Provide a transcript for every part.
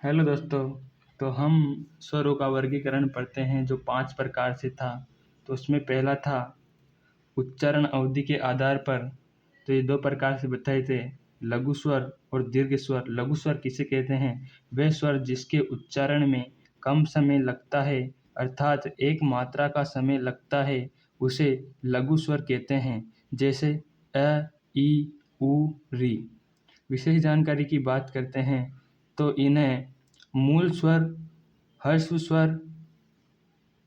Hello दोस्तों। तो हम स्वरों का वर्गीकरण पढ़ते हैं जो 5 प्रकार से था। तो उसमें पहला था उच्चारण अवधि के आधार पर। तो ये 2 प्रकार से बताए थे, लघु स्वर और दीर्घ स्वर। लघु स्वर किसे कहते हैं? वह स्वर जिसके उच्चारण में कम समय लगता है, अर्थात एक मात्रा का समय लगता है, उसे लघु स्वर कहते हैं। जैसे अ, ई, उ, री। विशेष जानकारी की बात करते हैं तो इन्हें मूल स्वर, हर्ष स्वर,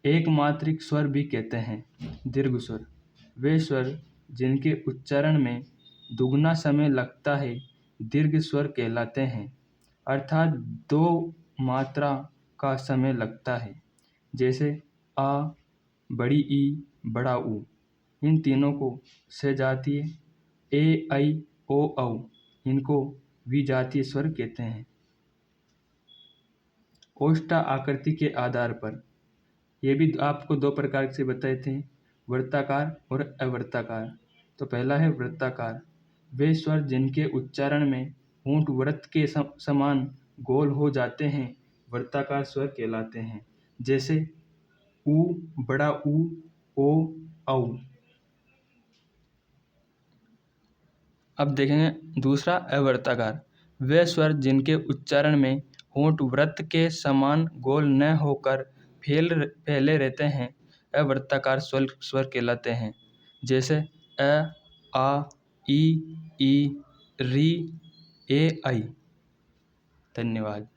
एक मात्रिक स्वर भी कहते हैं। दीर्घ स्वर वे स्वर जिनके उच्चारण में दुगना समय लगता है, दीर्घ स्वर कहलाते हैं, अर्थात 2 मात्रा का समय लगता है। जैसे आ, बड़ी ई, बड़ा ऊ। इन तीनों को सजातीय, ए, ऐ, ओ, औ, इनको विजातीय स्वर कहते हैं। ओष्ठा आकृति के आधार पर ये भी आपको 2 प्रकार से बताए थे, वृत्ताकार और अवृत्ताकार। तो पहला है वृत्ताकार। वे स्वर जिनके उच्चारण में होंठ वृत्त के समान गोल हो जाते हैं, वृत्ताकार स्वर कहलाते हैं। जैसे ऊ, बड़ा ऊ, ओ, औ। अब देखेंगे दूसरा अवृत्ताकार। वे स्वर जिनके उच्चारण में होंठ वृत्त के समान गोल न होकर फैले रहते हैं, अवृत्ताकार स्वर कहलाते हैं। जैसे अ, आ, ई, री, ए, ऐ। धन्यवाद।